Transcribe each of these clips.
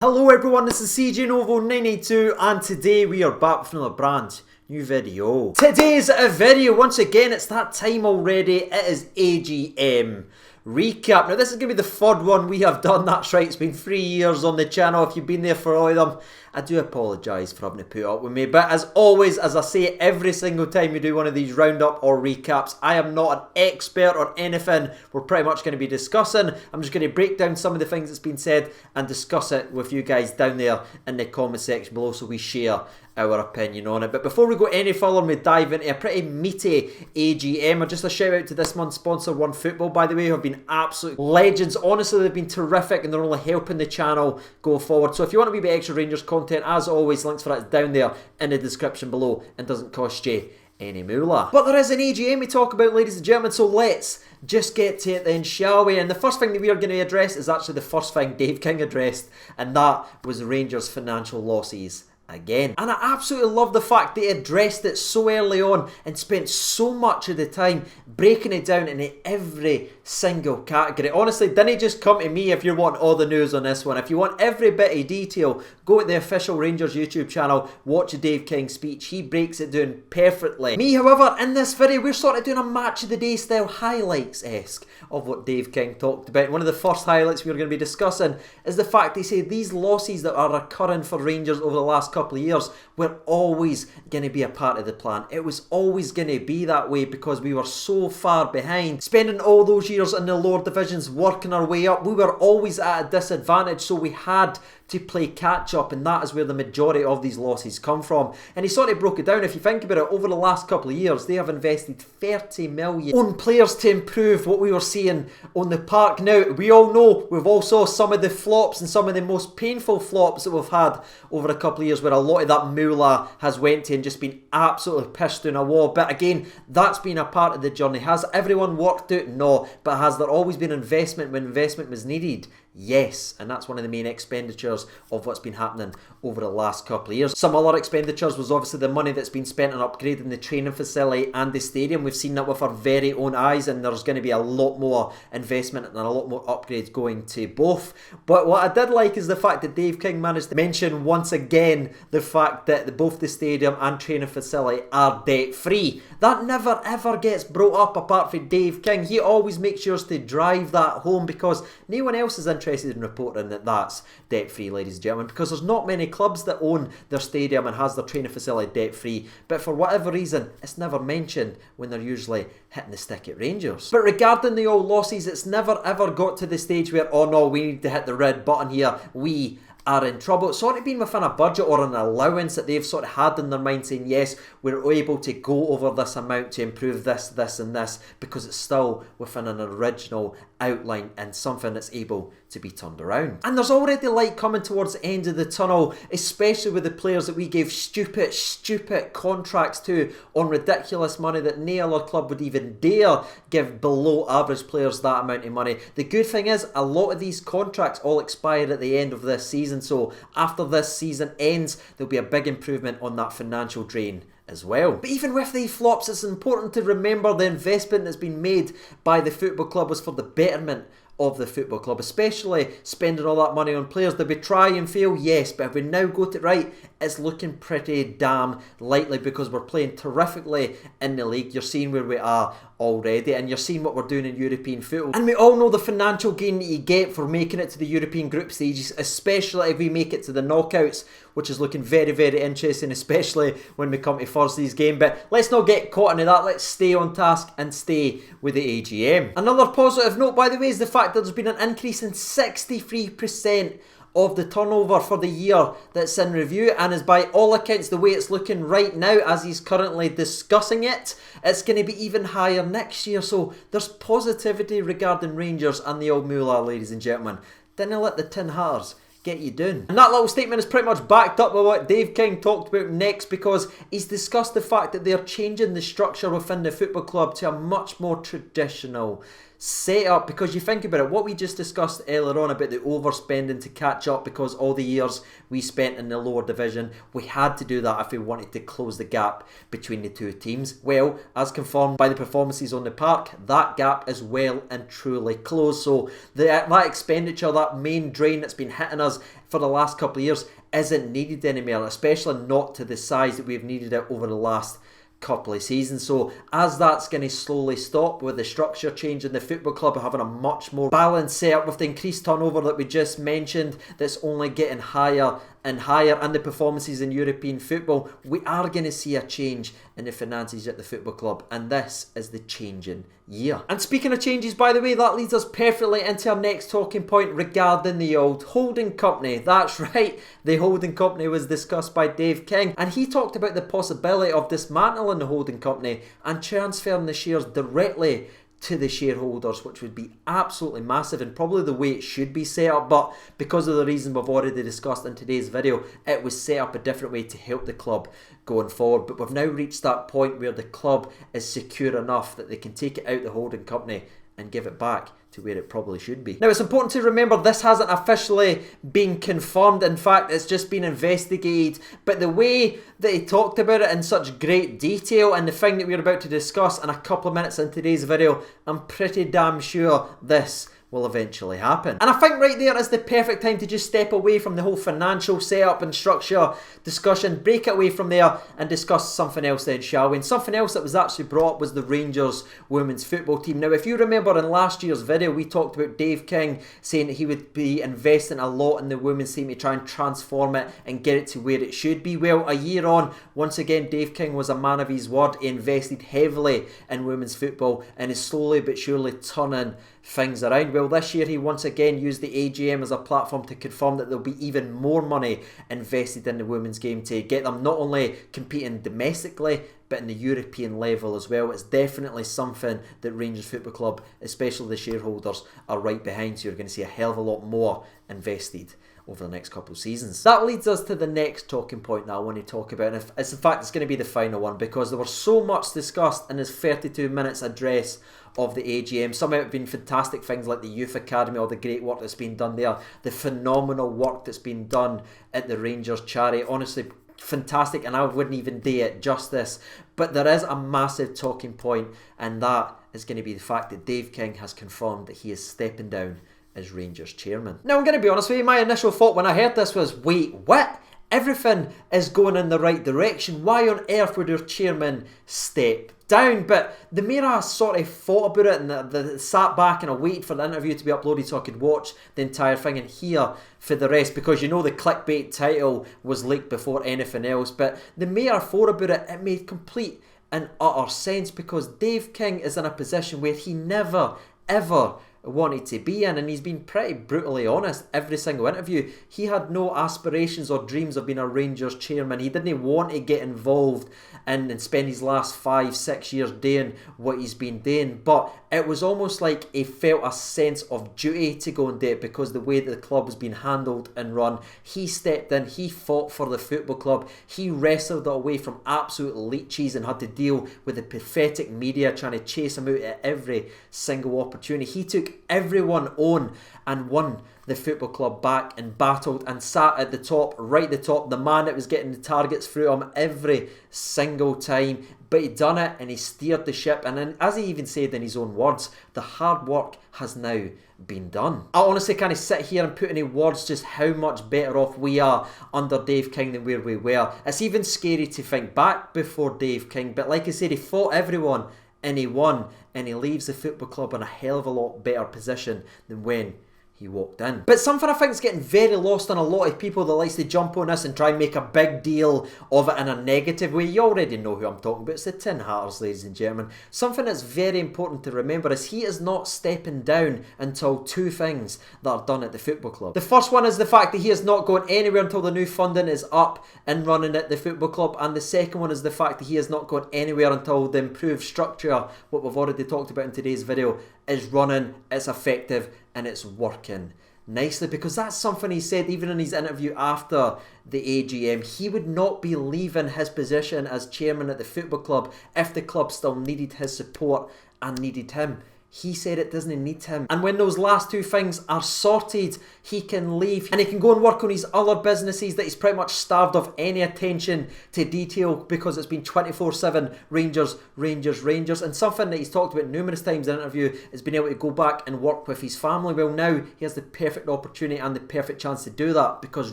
Hello everyone, this is CJ Novo 982 and today we are back with another brand new video. Today's video, once again, it's that time already, it is AGM recap. Now this is going to be the third one we have done, that's right, it's been 3 years on the channel. If you've been there for all of them, I do apologise for having to put up with me, but as always, as I say every single time we do one of these roundup or recaps, I am not an expert on anything we're pretty much going to be discussing. I'm just going to break down some of the things that's been said and discuss it with you guys down there in the comment section below so we share our opinion on it. But before we go any further and we dive into a pretty meaty AGM, just a shout out to this month's sponsor, OneFootball, by the way, who have been absolute legends. Honestly, they've been terrific and they're only helping the channel go forward. So if you want a wee bit extra Rangers content, as always, links for that is down there in the description below and doesn't cost you any moolah. But there is an AGM we talk about, ladies and gentlemen, so let's just get to it then, shall we? And the first thing that we are going to address is actually the first thing Dave King addressed, and that was the Rangers' financial losses again. And I absolutely love the fact they addressed it so early on and spent so much of the time breaking it down into every single category. Honestly, didn't just come to me if you want all the news on this one. If you want every bit of detail, go to the official Rangers YouTube channel, watch the Dave King speech. He breaks it down perfectly. Me, however, in this video, we're sort of doing a match of the day style highlights-esque of what Dave King talked about. One of the first highlights we're going to be discussing is the fact they say these losses that are occurring for Rangers over the last couple of years were always going to be a part of the plan. It was always going to be that way because we were so far behind. Spending all those years in the lower divisions, working our way up, we were always at a disadvantage, so we had to play catch up, and that is where the majority of these losses come from. And he sort of broke it down. If you think about it, over the last couple of years they have invested 30 million on players to improve what we were seeing on the park. Now we all know, we've all saw some of the flops and some of the most painful flops that we've had over a couple of years where a lot of that moolah has went to and just been absolutely pissed in a wall. But again, that's been a part of the journey. Has everyone worked out? No. But has there always been investment when investment was needed? Yes, and that's one of the main expenditures of what's been happening over the last couple of years. Some other expenditures was obviously the money that's been spent on upgrading the training facility and the stadium. We've seen that with our very own eyes, and there's going to be a lot more investment and a lot more upgrades going to both. But what I did like is the fact that Dave King managed to mention once again the fact that both the stadium and training facility are debt free. That never ever gets brought up apart from Dave King. He always makes sure to drive that home because no one else is interested in reporting that that's debt free, ladies and gentlemen, because there's not many clubs that own their stadium and has their training facility debt free, but for whatever reason it's never mentioned when they're usually hitting the stick at Rangers. But regarding the old losses, it's never ever got to the stage where, oh no, we need to hit the red button here, we are in trouble. It's sort of been within a budget or an allowance that they've sort of had in their mind, saying yes, we're able to go over this amount to improve this, this and this, because it's still within an original outline and something that's able to be turned around. And there's already light coming towards the end of the tunnel, especially with the players that we gave stupid contracts to on ridiculous money that no other club would even dare give below average players that amount of money. The good thing is a lot of these contracts all expire at the end of this season, so after this season ends there'll be a big improvement on that financial drain as well. But even with these flops, it's important to remember the investment that's been made by the football club was for the betterment of the football club, especially spending all that money on players. Did we try and fail? Yes, but if we now got it right, it's looking pretty damn likely because we're playing terrifically in the league. You're seeing where we are already, and you're seeing what we're doing in European football. And we all know the financial gain that you get for making it to the European group stages, especially if we make it to the knockouts, which is looking very, very interesting, especially when we come to Thursday's game. But let's not get caught into that. Let's stay on task and stay with the AGM. Another positive note, by the way, is the fact that there's been an increase in 63% of the turnover for the year that's in review, and is by all accounts the way it's looking right now as he's currently discussing it, it's going to be even higher next year. So there's positivity regarding Rangers and the old moolah, ladies and gentlemen. Didn't let the Tin Hatters get you doing. And that little statement is pretty much backed up by what Dave King talked about next, because he's discussed the fact that they're changing the structure within the football club to a much more traditional set up, because you think about it, what we just discussed earlier on about the overspending to catch up because all the years we spent in the lower division, we had to do that if we wanted to close the gap between the two teams. Well, as confirmed by the performances on the park, that gap is well and truly closed. So that expenditure, that main drain that's been hitting us for the last couple of years, isn't needed anymore, especially not to the size that we've needed it over the last couple of seasons. So as that's going to slowly stop with the structure change in the football club, having a much more balanced setup with the increased turnover that we just mentioned, that's only getting higher and higher, and the performances in European football, we are going to see a change in the finances at the football club, and this is the changing year. And speaking of changes, by the way, that leads us perfectly into our next talking point regarding the old holding company. That's right, the holding company was discussed by Dave King, and he talked about the possibility of dismantling the holding company and transferring the shares directly to the shareholders, which would be absolutely massive and probably the way it should be set up. But because of the reason we've already discussed in today's video, it was set up a different way to help the club going forward. But we've now reached that point where the club is secure enough that they can take it out the holding company and give it back to where it probably should be. Now, it's important to remember this hasn't officially been confirmed. In fact, it's just been investigated. But the way that he talked about it in such great detail, and the thing that we're about to discuss in a couple of minutes in today's video, I'm pretty damn sure this will eventually happen. And I think right there is the perfect time to just step away from the whole financial setup and structure discussion, break it away from there and discuss something else then, shall we? And something else that was actually brought up was the Rangers women's football team. Now, if you remember in last year's video, we talked about Dave King saying that he would be investing a lot in the women's team to try and transform it and get it to where it should be. Well, a year on, once again, Dave King was a man of his word. He invested heavily in women's football and is slowly but surely turning things around. Well, this year he once again used the AGM as a platform to confirm that there'll be even more money invested in the women's game to get them not only competing domestically but in the European level as well. It's definitely something that Rangers Football Club, especially the shareholders, are right behind. So you're going to see a hell of a lot more invested over the next couple of seasons. That leads us to the next talking point that I want to talk about, and it's in fact it's going to be the final one, because there was so much discussed in his 32 minutes address of the AGM. Some of it have been fantastic things like the Youth Academy, all the great work that's been done there, the phenomenal work that's been done at the Rangers charity. Honestly, fantastic, and I wouldn't even do it justice. But there is a massive talking point, and that is going to be the fact that Dave King has confirmed that he is stepping down as Rangers chairman. Now, I'm going to be honest with you, my initial thought when I heard this was, wait, what? Everything is going in the right direction. Why on earth would our chairman step down? But the more I sort of thought about it and sat back and I waited for the interview to be uploaded so I could watch the entire thing and hear for the rest, because you know the clickbait title was leaked before anything else. But the more I thought about it, it made complete and utter sense, because Dave King is in a position where he never, ever wanted to be in, and he's been pretty brutally honest every single interview. He had no aspirations or dreams of being a Rangers chairman. He didn't want to get involved and spend his last 5-6 years doing what he's been doing, but it was almost like he felt a sense of duty to go and do it because the way that the club has been handled and run. He stepped in, he fought for the football club, he wrestled it away from absolute leeches and had to deal with the pathetic media trying to chase him out at every single opportunity. He took everyone on and won the football club back and battled and sat at the top, right at the top, the man that was getting the targets through him every single time. But he done it and he steered the ship, and then, as he even said in his own words, the hard work has now been done. I honestly can't sit here and put any words just how much better off we are under Dave King than where we were. It's even scary to think back before Dave King, but like I said, he fought everyone and he won, and he leaves the football club in a hell of a lot better position than when he walked in. But something I think is getting very lost on a lot of people that likes to jump on this and try and make a big deal of it in a negative way. You already know who I'm talking about. It's the Tin Hatters, ladies and gentlemen. Something that's very important to remember is he is not stepping down until two things that are done at the football club. The first one is the fact that he is not going anywhere until the new funding is up and running at the football club, and the second one is the fact that he is not going anywhere until the improved structure, what we've already talked about in today's video, is running, it's effective, and it's working nicely. Because that's something he said even in his interview after the AGM. He would not be leaving his position as chairman at the football club if the club still needed his support and needed him he said it doesn't need him. And when those last two things are sorted, he can leave and he can go and work on his other businesses that he's pretty much starved of any attention to detail because it's been 24/7 Rangers, Rangers, Rangers. And something that he's talked about numerous times in an interview is being able to go back and work with his family. Well, now he has the perfect opportunity and the perfect chance to do that because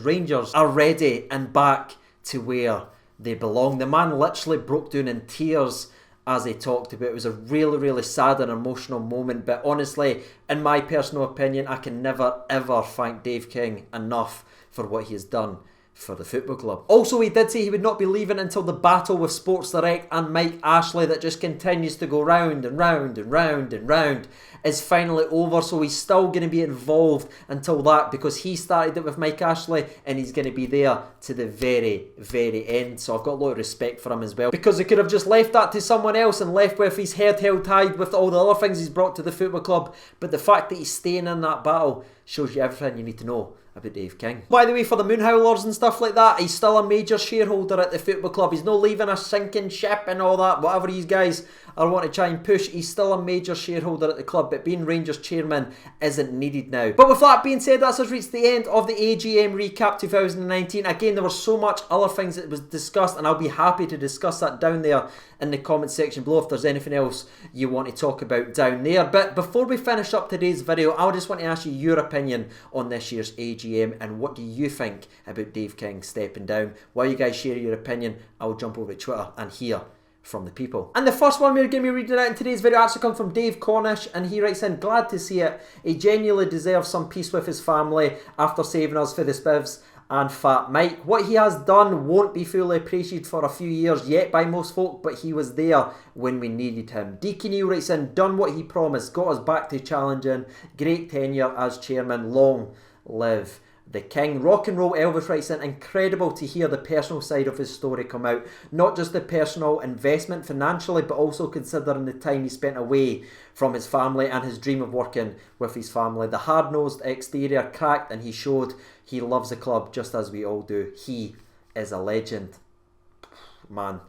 Rangers are ready and back to where they belong. The man literally broke down in tears as he talked about it. It was a really, really sad and emotional moment, but honestly, in my personal opinion, I can never ever thank Dave King enough for what he has done for the football club. Also, he did say he would not be leaving until the battle with Sports Direct and Mike Ashley that just continues to go round and round and round and round is finally over. So he's still going to be involved until that because he started it with Mike Ashley and he's going to be there to the very, very end. So I've got a lot of respect for him as well because he could have just left that to someone else and left with his head held high with all the other things he's brought to the football club. But the fact that he's staying in that battle shows you everything you need to know about Dave King. By the way, for the Moonhowlers and stuff like that, he's still a major shareholder at the football club. He's not leaving a sinking ship and all that, whatever these guys are wanting to try and push. He's still a major shareholder at the club, but being Rangers chairman isn't needed now. But with that being said, that's us reached the end of the AGM recap 2019. Again, there were so much other things that was discussed, and I'll be happy to discuss that down there in the comment section below if there's anything else you want to talk about down there. But before we finish up today's video, I just want to ask you your opinion on this year's AGM and what do you think about Dave King stepping down? While you guys share your opinion, I'll jump over to Twitter and hear from the people. And the first one we're going to be reading out in today's video actually comes from Dave Cornish, and he writes in, glad to see it. He genuinely deserves some peace with his family after saving us for the Spivs and Fat Mike. What he has done won't be fully appreciated for a few years yet by most folk, but he was there when we needed him. Deaky Neil writes in, done what he promised, got us back to challenging, great tenure as chairman, long live the King. Rock and Roll Elvis writes in, incredible to hear the personal side of his story come out. Not just the personal investment financially, but also considering the time he spent away from his family and his dream of working with his family. The hard-nosed exterior cracked and he showed he loves the club just as we all do. He is a legend. Man,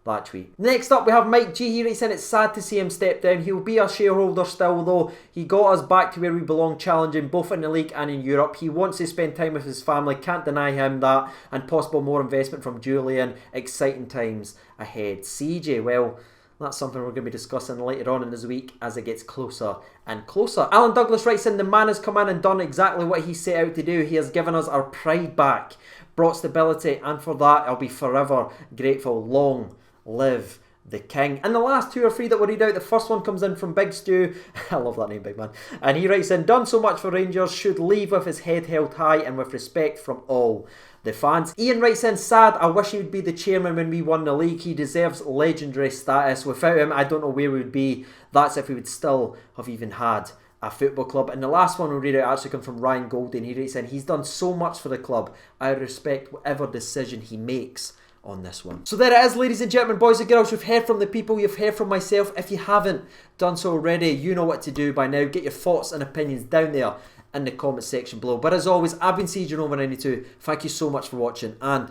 that tweet. Next up we have Mike G. He writes in, it's sad to see him step down. He'll be a shareholder still though. He got us back to where we belong, challenging both in the league and in Europe. He wants to spend time with his family, can't deny him that, and possible more investment from Julian. Exciting times ahead. CJ, well, that's something we're going to be discussing later on in this week as it gets closer and closer. Alan Douglas writes in, the man has come in and done exactly what he set out to do. He has given us our pride back, brought stability, and for that I'll be forever grateful. Long live the King. And the last two or three that we'll read out, the first one comes in from Big Stu. I love that name, Big Man. And he writes in, done so much for Rangers, should leave with his head held high and with respect from all the fans. Ian writes in, sad, I wish he would be the chairman when we won the league. He deserves legendary status. Without him, I don't know where we would be. That's if we would still have even had a football club. And the last one we'll read out actually comes from Ryan Golding. He writes in, he's done so much for the club. I respect whatever decision he makes on this one. So there it is, ladies and gentlemen, boys and girls. You've heard from the people, you've heard from myself. If you haven't done so already, you know what to do by now. Get your thoughts and opinions down there in the comment section below. But as always, I've been CJ Nova 92. Thank you so much for watching, and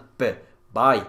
bye.